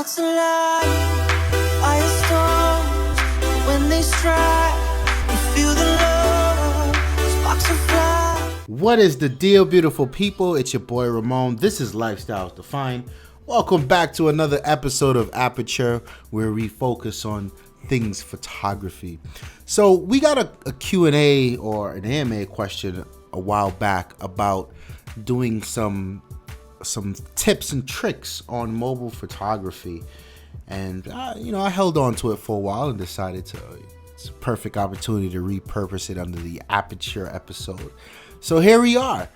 hearts alive, firestorms, when they strike, you feel the love, sparks will fly. What is the deal, beautiful people? It's your boy Ramon. This is Lifestyles Defined. Welcome back to another episode of Aperture, where we focus on things photography. So we got a Q&A or an AMA question a while back about doing some tips and tricks on mobile photography, and I held on to it for a while and decided it's a perfect opportunity to repurpose it under the Aperture episode. So here we are.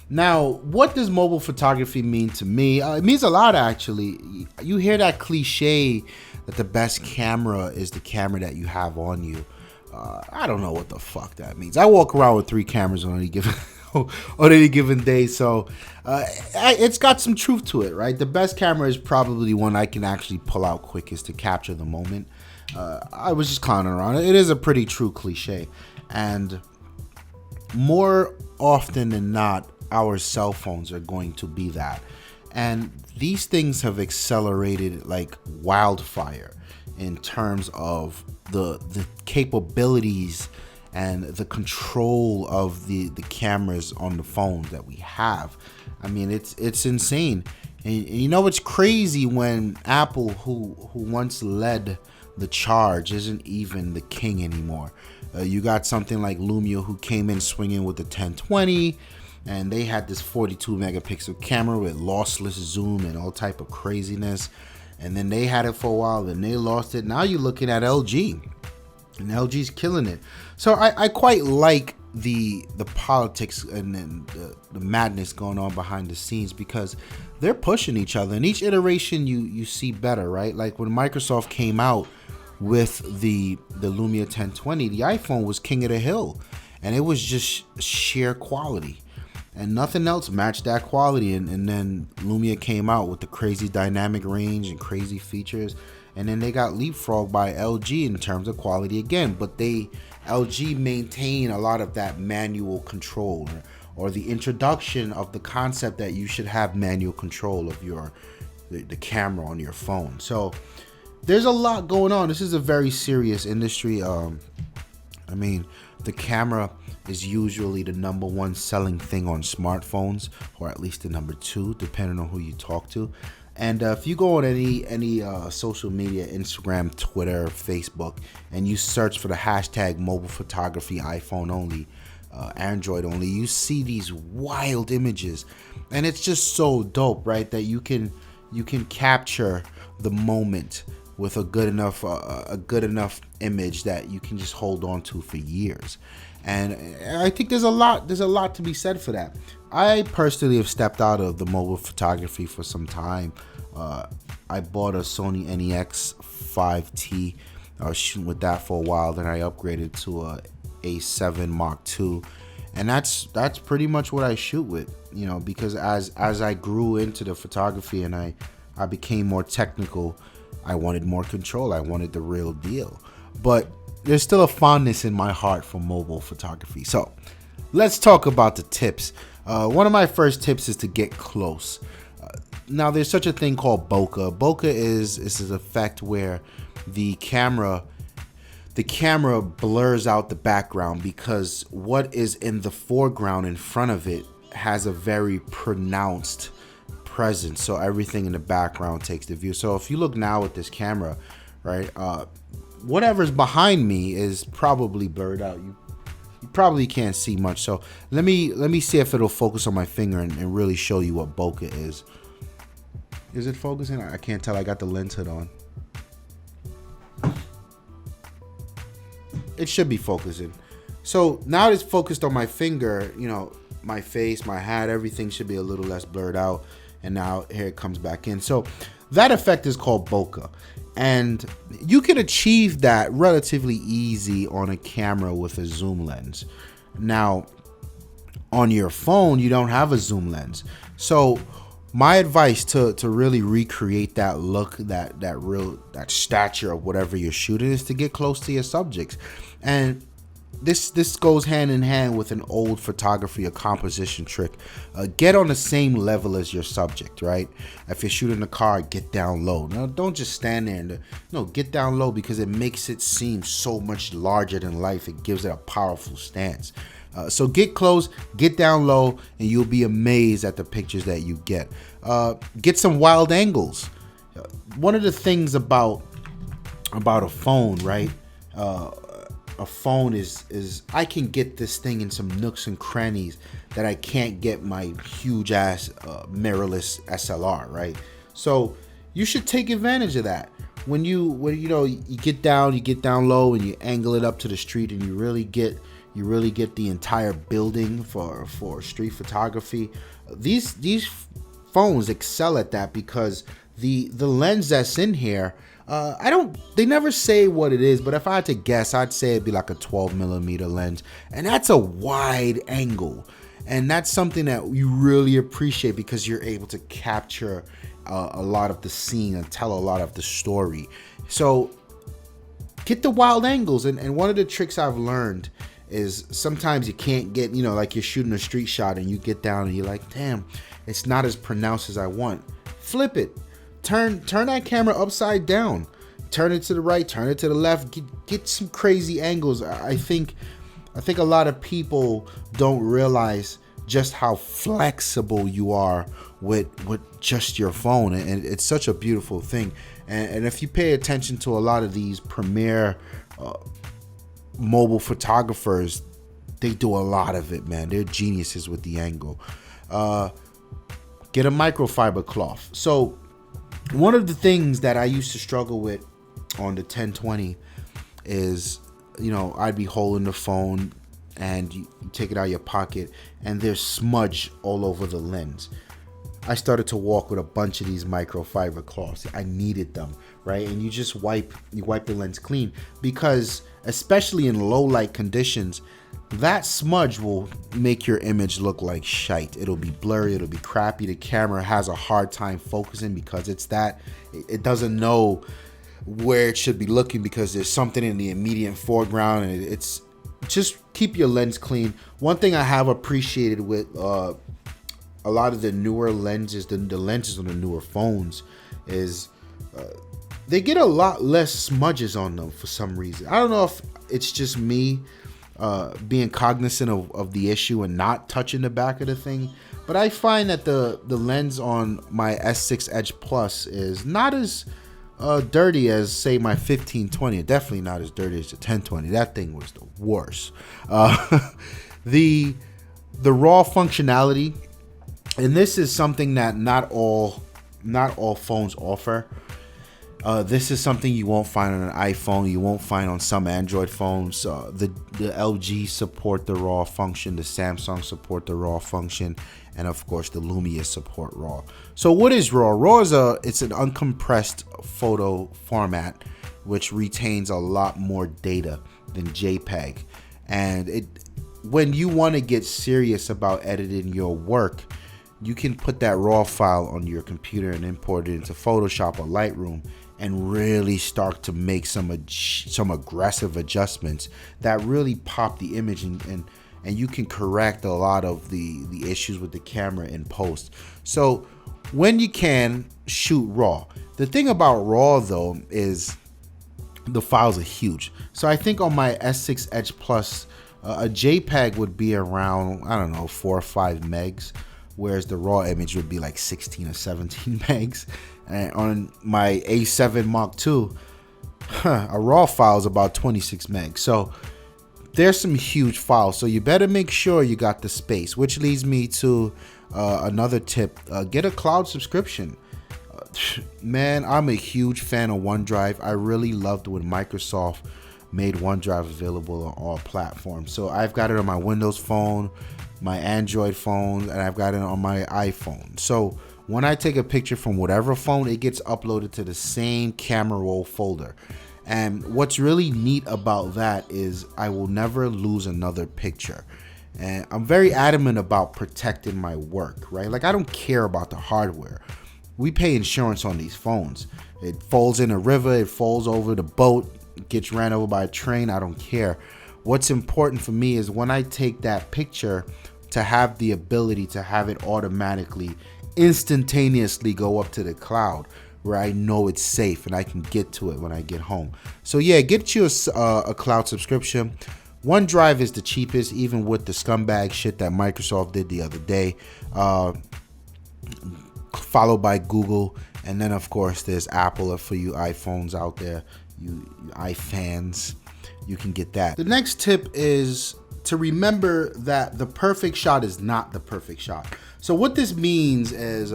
Now, what does mobile photography mean to me? It means a lot, actually. You hear that cliche that the best camera is the camera that you have on you. I don't know what the fuck that means. I walk around with 3 cameras on any given day, so it's got some truth to it, right? The best camera is probably one I can actually pull out quickest to capture the moment. I was just clowning around. It is a pretty true cliche, and more often than not, our cell phones are going to be that. And these things have accelerated like wildfire in terms of the capabilities and the control of the cameras on the phones that we have. I mean, it's insane. And you know, it's crazy when Apple, who once led the charge, isn't even the king anymore. You got something like Lumia, who came in swinging with the 1020, and they had this 42 megapixel camera with lossless zoom and all type of craziness. And then they had it for a while, then they lost it. Now you're looking at LG, and LG's killing it. So I quite like the politics and the madness going on behind the scenes, because they're pushing each other, and each iteration you see better, right? Like when Microsoft came out with the Lumia 1020, the iPhone was king of the hill, and it was just sheer quality, and nothing else matched that quality. And then Lumia came out with the crazy dynamic range and crazy features, and then they got leapfrogged by LG in terms of quality again. But LG maintain a lot of that manual control, or the introduction of the concept that you should have manual control of the camera on your phone. So there's a lot going on. This is a very serious industry. I mean, the camera is usually the number one selling thing on smartphones, or at least the number 2, depending on who you talk to. And if you go on any social media, Instagram, Twitter, Facebook, and you search for the hashtag mobile photography, iPhone only, Android only, you see these wild images, and it's just so dope, right? That you can capture the moment with a good enough image that you can just hold on to for years. And I think there's a lot to be said for that. I personally have stepped out of the mobile photography for some time. I bought a Sony NEX 5T. I was shooting with that for a while. Then I upgraded to a A7 Mark II, and that's pretty much what I shoot with. You know, because as I grew into the photography and I became more technical, I wanted more control. I wanted the real deal. But there's still a fondness in my heart for mobile photography. So let's talk about the tips. One of my first tips is to get close. Now, there's such a thing called bokeh. Bokeh is this effect where the camera blurs out the background, because what is in the foreground in front of it has a very pronounced presence. So everything in the background takes the view. So if you look now at this camera, right, whatever's behind me is probably blurred out. You probably can't see much. So let me see if it'll focus on my finger and really show you what bokeh is. Is it focusing? I can't tell. I got the lens hood on. It should be focusing. So now it's focused on my finger, you know, my face, my hat, everything should be a little less blurred out. And now here it comes back in. So that effect is called bokeh. And you can achieve that relatively easy on a camera with a zoom lens. Now, on your phone, you don't have a zoom lens. So my advice to really recreate that look, that stature of whatever you're shooting, is to get close to your subjects. And this goes hand in hand with an old photography or composition trick. Get on the same level as your subject, right? If you're shooting a car, get down low. Now, don't just stand there no, get down low, because it makes it seem so much larger than life. It gives it a powerful stance. So get close, get down low, and you'll be amazed at the pictures that you get. Get some wild angles. One of the things about a phone, right? A phone is I can get this thing in some nooks and crannies that I can't get my huge ass mirrorless SLR, right? So you should take advantage of that. When you get down low and you angle it up to the street, and you really get the entire building for street photography. These phones excel at that, because the lens that's in here, they never say what it is, but if I had to guess, I'd say it'd be like a 12mm lens, and that's a wide angle, and that's something that you really appreciate, because you're able to capture a lot of the scene and tell a lot of the story. So get the wild angles, and one of the tricks I've learned is sometimes you can't get, like you're shooting a street shot and you get down and you're like, damn, it's not as pronounced as I want. Flip it. Turn that camera upside down. Turn it to the right, turn it to the left. Get some crazy angles. I think a lot of people don't realize just how flexible you are with just your phone, and it's such a beautiful thing. And if you pay attention to a lot of these premier mobile photographers, they do a lot of it, man. They're geniuses with the angle. Get a microfiber cloth. So one of the things that I used to struggle with on the 1020 is, I'd be holding the phone and you take it out of your pocket and there's smudge all over the lens. I started to walk with a bunch of these microfiber cloths. I needed them, right? And you just wipe the lens clean, because especially in low light conditions, that smudge will make your image look like shite. It'll be blurry, it'll be crappy. The camera has a hard time focusing because it doesn't know where it should be looking, because there's something in the immediate foreground, and it's just keep your lens clean. One thing I have appreciated with a lot of the newer lenses, the lenses on the newer phones, is they get a lot less smudges on them for some reason. I don't know if it's just me being cognizant of the issue and not touching the back of the thing, but I find that the lens on my S6 Edge Plus is not as dirty as, say, my 1520. Definitely not as dirty as the 1020. That thing was the worst. The raw functionality, and this is something that not all phones offer. This is something you won't find on an iPhone. You won't find on some Android phones. The LG support the RAW function. The Samsung support the RAW function, and of course the Lumia support RAW. So what is RAW? RAW is it's an uncompressed photo format which retains a lot more data than JPEG. And when you want to get serious about editing your work, you can put that RAW file on your computer and import it into Photoshop or Lightroom and really start to make some aggressive adjustments that really pop the image, and you can correct a lot of the issues with the camera in post. So when you can, shoot RAW. The thing about RAW though is the files are huge. So I think on my S6 Edge Plus, a JPEG would be around, 4 or 5 megs, whereas the raw image would be like 16 or 17 megs. And on my A7 Mark II, a raw file is about 26 megs. So there's some huge files. So you better make sure you got the space, which leads me to another tip. Get a cloud subscription. Man, I'm a huge fan of OneDrive. I really loved when Microsoft made OneDrive available on all platforms. So I've got it on my Windows phone, my Android phone, and I've got it on my iPhone. So when I take a picture from whatever phone, it gets uploaded to the same camera roll folder. And what's really neat about that is I will never lose another picture. And I'm very adamant about protecting my work, right? Like, I don't care about the hardware. We pay insurance on these phones. It falls in a river, it falls over the boat, gets ran over by a train, I don't care. What's important for me is when I take that picture, to have the ability to have it automatically, instantaneously go up to the cloud where I know it's safe and I can get to it when I get home. So yeah, get you a cloud subscription. OneDrive is the cheapest, even with the scumbag shit that Microsoft did the other day, followed by Google, and then of course there's Apple. For you iPhones out there, you iFans, you can get that. The next tip is to remember that the perfect shot is not the perfect shot. So what this means is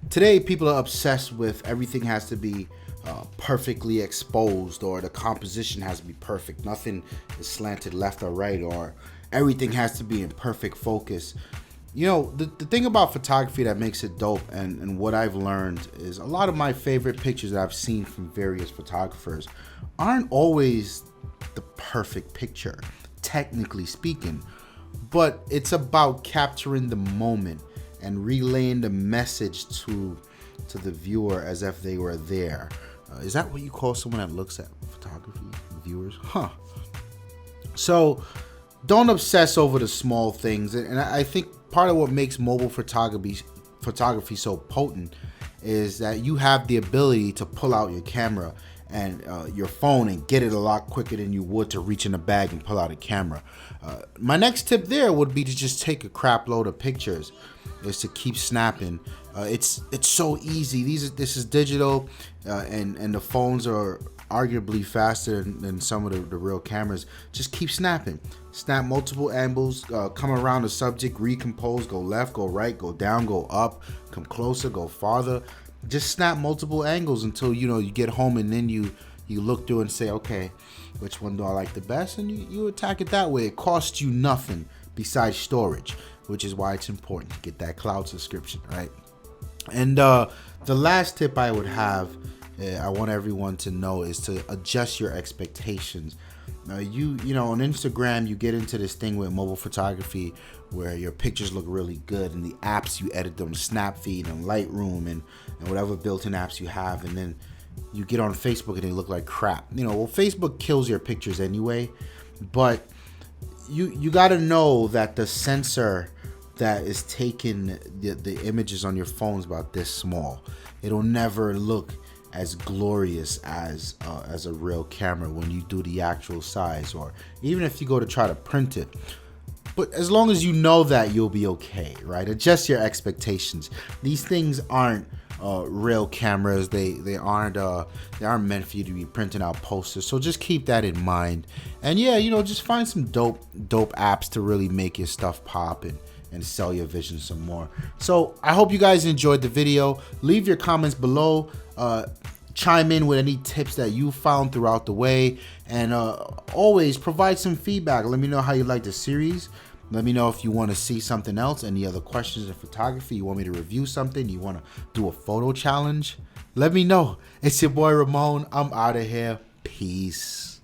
today people are obsessed with everything has to be perfectly exposed, or the composition has to be perfect. Nothing is slanted left or right, or everything has to be in perfect focus. You know, the thing about photography that makes it dope, and what I've learned is a lot of my favorite pictures that I've seen from various photographers aren't always the perfect picture, technically speaking, but it's about capturing the moment and relaying the message to the viewer as if they were there. Is that what you call someone that looks at photography? Viewers? Huh. So don't obsess over the small things. And I think part of what makes mobile photography so potent is that you have the ability to pull out your camera and your phone and get it a lot quicker than you would to reach in a bag and pull out a camera. My next tip there would be to just take a crap load of pictures, is to keep snapping. It's so easy. This is digital, and the phones are arguably faster than some of the real cameras. Just keep snapping. Snap multiple angles, come around the subject, recompose, go left, go right, go down, go up, come closer, go farther. Just snap multiple angles until you get home, and then you look through and say, okay, which one do I like the best? And you attack it that way. It costs you nothing besides storage, which is why it's important to get that cloud subscription, right? And the last tip I would have, I want everyone to know, is to adjust your expectations. You know, on Instagram, you get into this thing with mobile photography where your pictures look really good, and the apps you edit them, Snapfeed and Lightroom and whatever built-in apps you have, and then you get on Facebook and they look like crap. You know, well, Facebook kills your pictures anyway, but you got to know that the sensor that is taking the images on your phone is about this small. It'll never look as glorious as a real camera when you do the actual size, or even if you go to try to print it. But as long as you know that, you'll be okay, right? Adjust your expectations. These things aren't real cameras. They aren't meant for you to be printing out posters. So just keep that in mind. And yeah, just find some dope apps to really make your stuff pop and sell your vision some more. So I hope you guys enjoyed the video. Leave your comments below. Chime in with any tips that you found throughout the way, and always provide some feedback. Let me know how you like the series. Let me know if you want to see something else, any other questions in photography, you want me to review something, you want to do a photo challenge. Let me know. It's your boy Ramon. I'm out of here. Peace.